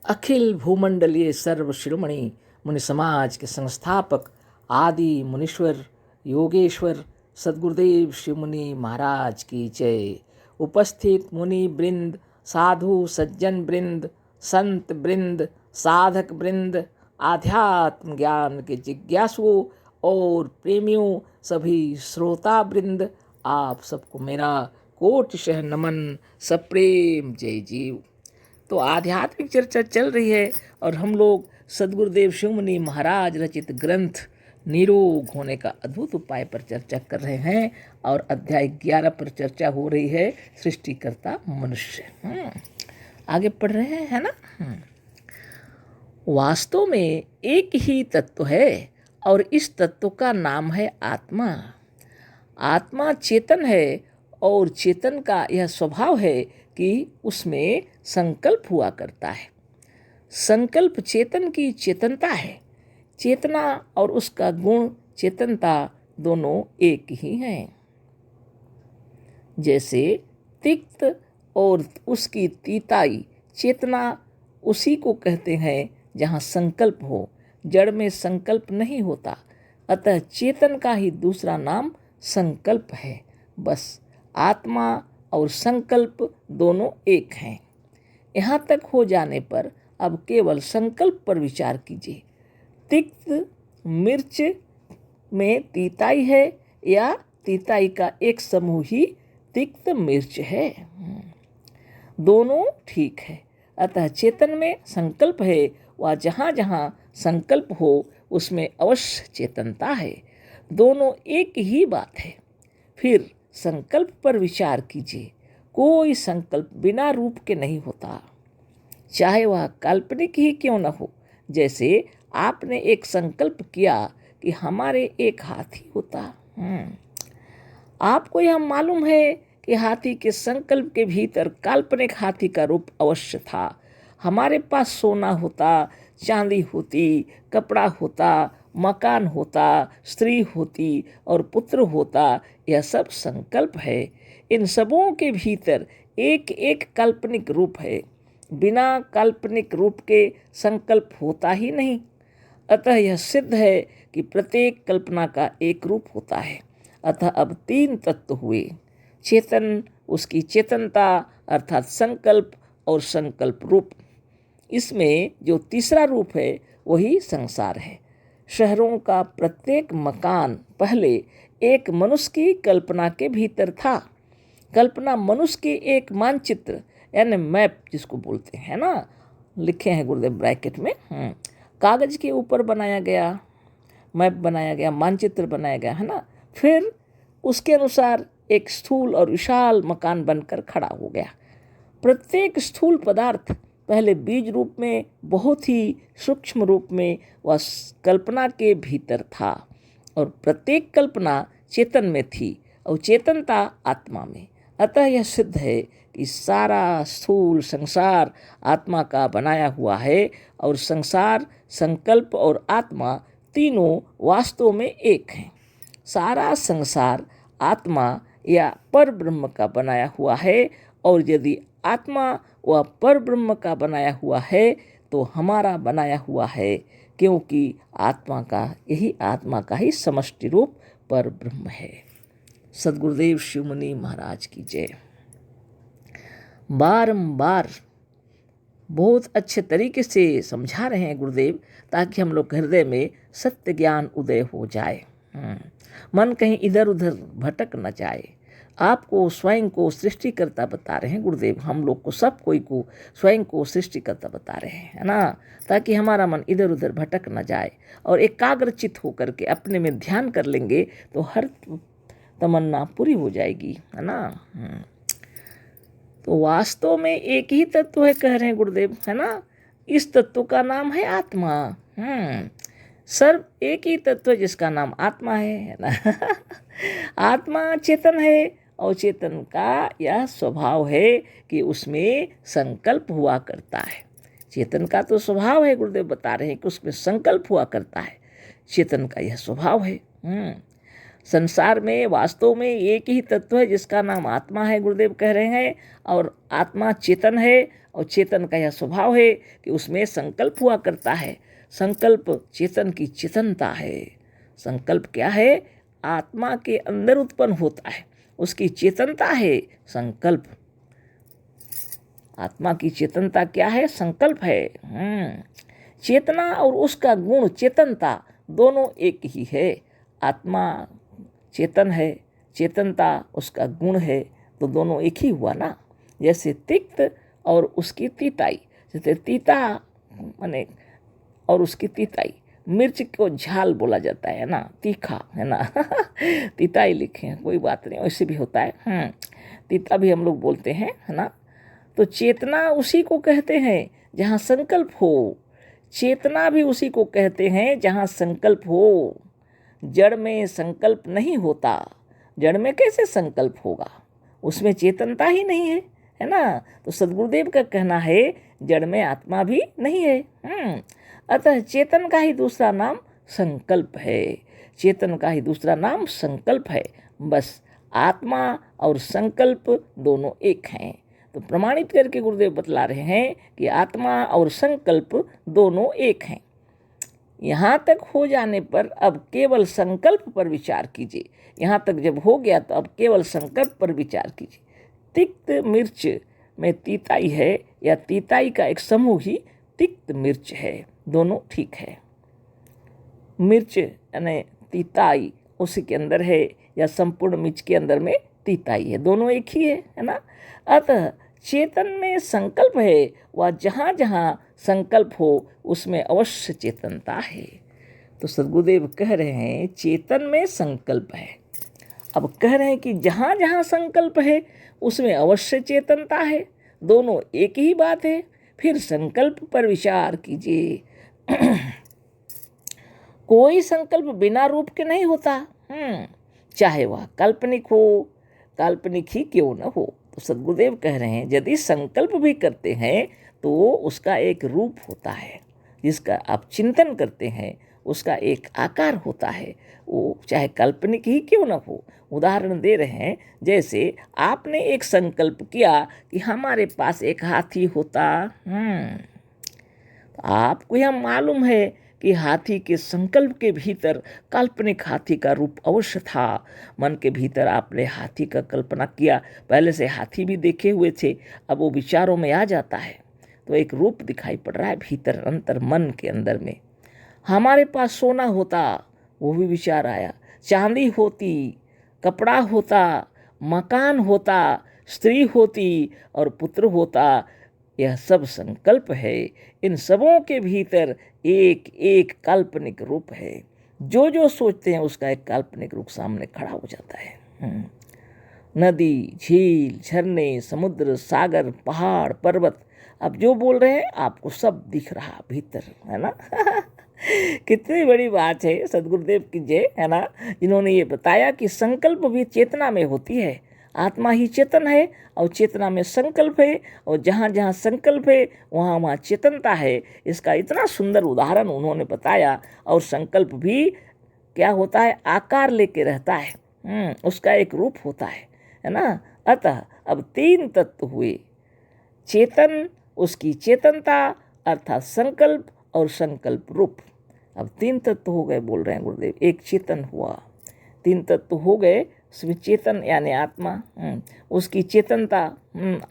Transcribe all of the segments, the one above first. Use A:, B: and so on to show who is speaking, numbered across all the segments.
A: अखिल भूमंडलीय सर्व शिरोमणि मुनि समाज के संस्थापक आदि मुनीश्वर योगेश्वर सद्गुरुदेव शिव मुनि महाराज की जय। उपस्थित मुनि वृंद, साधु सज्जन वृंद, संत वृंद, साधक वृंद, आध्यात्म ज्ञान के जिज्ञासुओं और प्रेमियों, सभी श्रोता वृंद, आप सबको मेरा कोटिशः नमन, सप्रेम जय जीव। तो आध्यात्मिक चर्चा चल रही है और हम लोग सद्गुरुदेव शिव मुनि महाराज रचित ग्रंथ निरोग होने का अद्भुत उपाय पर चर्चा कर रहे हैं और अध्याय 11 पर चर्चा हो रही है, सृष्टिकर्ता मनुष्य। आगे पढ़ रहे हैं, है ना। वास्तव में एक ही तत्व है और इस तत्व का नाम है आत्मा। आत्मा चेतन है और चेतन का यह स्वभाव है कि उसमें संकल्प हुआ करता है। संकल्प चेतन की चेतनता है। चेतना और उसका गुण चेतनता दोनों एक ही हैं। जैसे तिक्त और उसकी तीताई, चेतना उसी को कहते हैं जहाँ संकल्प हो। जड़ में संकल्प नहीं होता, अतः चेतन का ही दूसरा नाम संकल्प है। बस आत्मा और संकल्प दोनों एक हैं। यहाँ तक हो जाने पर अब केवल संकल्प पर विचार कीजिए। तिक्त मिर्च में तीताई है या तीताई का एक समूह ही तिक्त मिर्च है? दोनों ठीक है। अतः चेतन में संकल्प है, वह जहाँ जहाँ संकल्प हो उसमें अवश्य चेतनता है। दोनों एक ही बात है। फिर संकल्प पर विचार कीजिए। कोई संकल्प बिना रूप के नहीं होता, चाहे वह काल्पनिक ही क्यों न हो। जैसे आपने एक संकल्प किया कि हमारे एक हाथी होता। आपको यह मालूम है कि हाथी के संकल्प के भीतर काल्पनिक हाथी का रूप अवश्य था। हमारे पास सोना होता, चांदी होती, कपड़ा होता, मकान होता, स्त्री होती और पुत्र होता, यह सब संकल्प है। इन सबों के भीतर एक एक काल्पनिक रूप है। बिना काल्पनिक रूप के संकल्प होता ही नहीं। अतः यह सिद्ध है कि प्रत्येक कल्पना का एक रूप होता है। अतः अब 3 तत्व हुए, चेतन, उसकी चेतनता अर्थात संकल्प और संकल्प रूप। इसमें जो तीसरा रूप है वही संसार है। शहरों का प्रत्येक मकान पहले एक मनुष्य की कल्पना के भीतर था। कल्पना मनुष्य के एक मानचित्र यानी मैप जिसको बोलते हैं ना, लिखे हैं गुरुदेव ब्रैकेट में, कागज के ऊपर बनाया गया, मैप बनाया गया, मानचित्र बनाया गया, है ना। फिर उसके अनुसार एक स्थूल और विशाल मकान बनकर खड़ा हो गया। प्रत्येक स्थूल पदार्थ पहले बीज रूप में, बहुत ही सूक्ष्म रूप में वह कल्पना के भीतर था और प्रत्येक कल्पना चेतन में थी और चेतनता आत्मा में। अतः यह सिद्ध है कि सारा स्थूल संसार आत्मा का बनाया हुआ है और संसार, संकल्प और आत्मा तीनों वास्तव में एक हैं। सारा संसार आत्मा या पर ब्रह्म का बनाया हुआ है और यदि आत्मा वह पर ब्रह्म का बनाया हुआ है तो हमारा बनाया हुआ है, क्योंकि आत्मा का ही समष्टि रूप पर ब्रह्म है। सद्गुरुदेव शिव मुनि महाराज की जय। बारंबार बहुत अच्छे तरीके से समझा रहे हैं गुरुदेव, ताकि हम लोग हृदय में सत्य ज्ञान उदय हो जाए, मन कहीं इधर उधर भटक न जाए। आपको स्वयं को सृष्टिकर्ता बता रहे हैं गुरुदेव, हम लोग को, सब कोई को स्वयं को सृष्टिकर्ता बता रहे हैं, है ना, ताकि हमारा मन इधर उधर भटक न जाए और एकाग्रचित होकर के अपने में ध्यान कर लेंगे तो हर तमन्ना पूरी हो जाएगी, है ना। तो वास्तव में एक ही तत्व है, कह रहे हैं गुरुदेव, है ना। इस तत्व का नाम है आत्मा। सर्व एक ही तत्व जिसका नाम आत्मा है ना। आत्मा चेतन है और चेतन का यह स्वभाव है कि उसमें संकल्प हुआ करता है। चेतन का तो स्वभाव है, गुरुदेव बता रहे हैं कि उसमें संकल्प हुआ करता है। चेतन का यह स्वभाव है। संसार में वास्तव में एक ही तत्व है जिसका नाम आत्मा है, गुरुदेव कह रहे हैं, और आत्मा चेतन है और चेतन का यह स्वभाव है कि उसमें संकल्प हुआ करता है। संकल्प चेतन की चेतनता है। संकल्प क्या है? आत्मा के अंदर उत्पन्न होता है, उसकी चेतनता है संकल्प। आत्मा की चेतनता क्या है? संकल्प है। चेतना और उसका गुण चेतनता दोनों एक ही है। आत्मा चेतन है, चेतनता उसका गुण है, तो दोनों एक ही हुआ ना। जैसे तिक्त और उसकी तीताई, जैसे तीता माने और उसकी तीताई। मिर्च को झाल बोला जाता है ना, तीखा है ना तीताई लिखे हैं, कोई बात नहीं, वैसे भी होता है। तीता भी हम लोग बोलते हैं, है ना। तो चेतना उसी को कहते हैं जहाँ संकल्प हो। चेतना भी उसी को कहते हैं जहाँ संकल्प हो। जड़ में संकल्प नहीं होता। जड़ में कैसे संकल्प होगा? उसमें चेतनता ही नहीं है ना। तो सद्गुरुदेव का कहना है जड़ में आत्मा भी नहीं है। अतः चेतन का ही दूसरा नाम संकल्प है। चेतन का ही दूसरा नाम संकल्प है। बस आत्मा और संकल्प दोनों एक हैं। तो प्रमाणित करके गुरुदेव बतला रहे हैं कि आत्मा और संकल्प दोनों एक हैं। यहाँ तक हो जाने पर अब केवल संकल्प पर विचार कीजिए। यहाँ तक जब हो गया तो अब केवल संकल्प पर विचार कीजिए। तिक्त मिर्च में तीताई है या तीताई का एक समूह ही तिक्त मिर्च है, दोनों ठीक है। मिर्च यानी तीताई उसी के अंदर है या संपूर्ण मिर्च के अंदर में तीताई है, दोनों एक ही है ना। अतः चेतन में संकल्प है, वह जहाँ जहाँ संकल्प हो उसमें अवश्य चेतनता है। तो सद्गुरुदेव कह रहे हैं चेतन में संकल्प है। अब कह रहे हैं कि जहाँ जहाँ संकल्प है उसमें अवश्य चेतनता है, दोनों एक ही बात है। फिर संकल्प पर विचार कीजिए। कोई संकल्प बिना रूप के नहीं होता, चाहे वह काल्पनिक हो, काल्पनिक ही क्यों न हो। तो सद्गुरुदेव कह रहे हैं यदि संकल्प भी करते हैं तो उसका एक रूप होता है, जिसका आप चिंतन करते हैं उसका एक आकार होता है, वो चाहे काल्पनिक ही क्यों न हो। उदाहरण दे रहे हैं, जैसे आपने एक संकल्प किया कि हमारे पास एक हाथी होता। आपको यह मालूम है कि हाथी के संकल्प के भीतर काल्पनिक हाथी का रूप अवश्य था। मन के भीतर आपने हाथी का कल्पना किया, पहले से हाथी भी देखे हुए थे, अब वो विचारों में आ जाता है तो एक रूप दिखाई पड़ रहा है भीतर अंतर मन के अंदर में। हमारे पास सोना होता, वो भी विचार आया। चांदी होती, कपड़ा होता, मकान होता, स्त्री होती और पुत्र होता, यह सब संकल्प है। इन सबों के भीतर एक एक काल्पनिक रूप है। जो जो सोचते हैं उसका एक काल्पनिक रूप सामने खड़ा हो जाता है। नदी, झील, झरने, समुद्र, सागर, पहाड़, पर्वत, अब जो बोल रहे हैं आपको सब दिख रहा भीतर, है ना कितनी बड़ी बात है। सद्गुरुदेव की जय, है ना, जिन्होंने ये बताया कि संकल्प भी चेतना में होती है। आत्मा ही चेतन है और चेतना में संकल्प है, और जहाँ जहाँ संकल्प है वहाँ वहाँ चेतनता है। इसका इतना सुंदर उदाहरण उन्होंने बताया। और संकल्प भी क्या होता है? आकार लेके रहता है, उसका एक रूप होता है ना। अतः अब तीन तत्व हुए, चेतन, उसकी चेतनता अर्थात संकल्प और संकल्प रूप। अब तीन तत्व हो गए बोल रहे हैं गुरुदेव। एक चेतन हुआ, तीन तत्व हो गए, उसमें चेतन यानी आत्मा, उसकी चेतनता,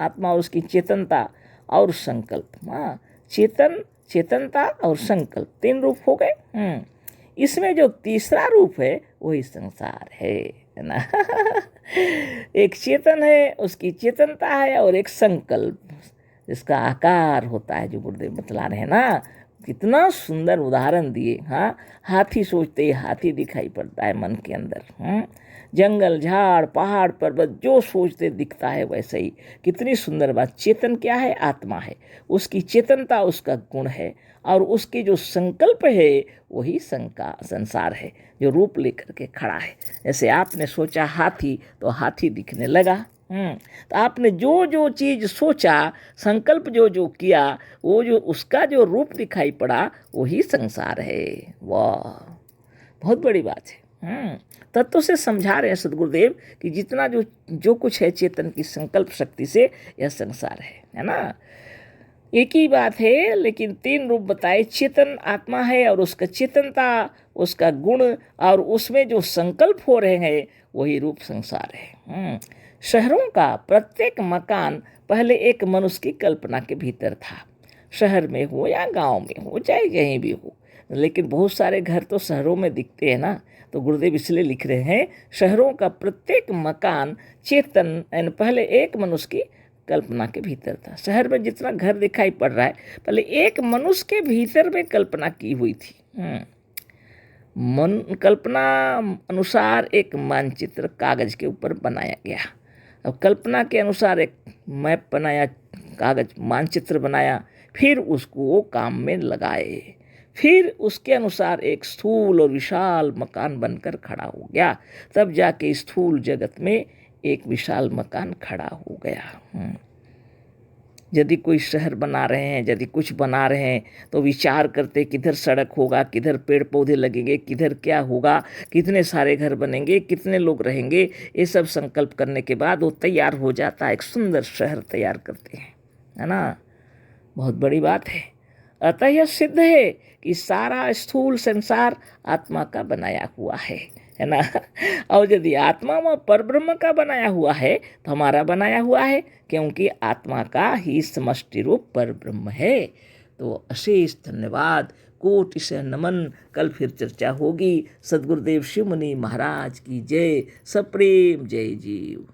A: आत्मा उसकी चेतनता और संकल्प। चेतन, चेतनता और संकल्प, तीन रूप हो गए। इसमें जो तीसरा रूप है वही संसार है ना एक चेतन है, उसकी चेतनता है, और एक संकल्प जिसका आकार होता है, जो गुरुदेव बतला रहे हैं ना। कितना सुंदर उदाहरण दिए। हाथी सोचते हाथी दिखाई पड़ता है मन के अंदर। जंगल, झाड़, पहाड़, पर्वत, जो सोचते दिखता है वैसे ही। कितनी सुंदर बात। चेतन क्या है? आत्मा है, उसकी चेतनता उसका गुण है, और उसके जो संकल्प है वही संसार है, जो रूप लेकर के खड़ा है। जैसे आपने सोचा हाथी तो हाथी दिखने लगा। तो आपने जो जो चीज सोचा, संकल्प जो जो किया, वो जो उसका जो रूप दिखाई पड़ा वही संसार है। वाह, बहुत बड़ी बात है। तत्व से समझा रहे हैं सद्गुरुदेव कि जितना जो जो कुछ है चेतन की संकल्प शक्ति से यह संसार है ना। एक ही बात है, लेकिन तीन रूप बताए। चेतन आत्मा है और उसका चेतनता, उसका गुण और उसमें जो संकल्प हो रहे हैं वही रूप संसार है। शहरों का प्रत्येक मकान पहले एक मनुष्य की कल्पना के भीतर था। शहर में हो या गांव में हो, चाहे कहीं भी हो, लेकिन बहुत सारे घर तो शहरों में दिखते हैं ना। तो गुरुदेव इसलिए लिख रहे हैं, शहरों का प्रत्येक मकान चेतन यानी पहले एक मनुष्य की कल्पना के भीतर था। शहर में जितना घर दिखाई पड़ रहा है पहले एक मनुष्य के भीतर में कल्पना की हुई थी। मन कल्पना अनुसार एक मानचित्र कागज के ऊपर बनाया गया। अब कल्पना के अनुसार एक मैप बनाया, कागज मानचित्र बनाया, फिर उसको काम में लगाए, फिर उसके अनुसार एक स्थूल और विशाल मकान बनकर खड़ा हो गया। तब जाके स्थूल जगत में एक विशाल मकान खड़ा हो गया। यदि कोई शहर बना रहे हैं, यदि कुछ बना रहे हैं, तो विचार करते किधर सड़क होगा, किधर पेड़ पौधे लगेंगे, किधर क्या होगा, कितने सारे घर बनेंगे, कितने लोग रहेंगे। ये सब संकल्प करने के बाद वो तैयार हो जाता है, एक सुंदर शहर तैयार करते हैं, है ना। बहुत बड़ी बात है। अतः यह सिद्ध है कि सारा स्थूल संसार आत्मा का बनाया हुआ है ना। और यदि आत्मा में परब्रह्म का बनाया हुआ है तो हमारा बनाया हुआ है, क्योंकि आत्मा का ही समष्टि रूप परब्रह्म है। तो अशेष धन्यवाद, कोटि से नमन। कल फिर चर्चा होगी। सद्गुरुदेव शिव मुनि महाराज की जय। सप्रेम जय जीव।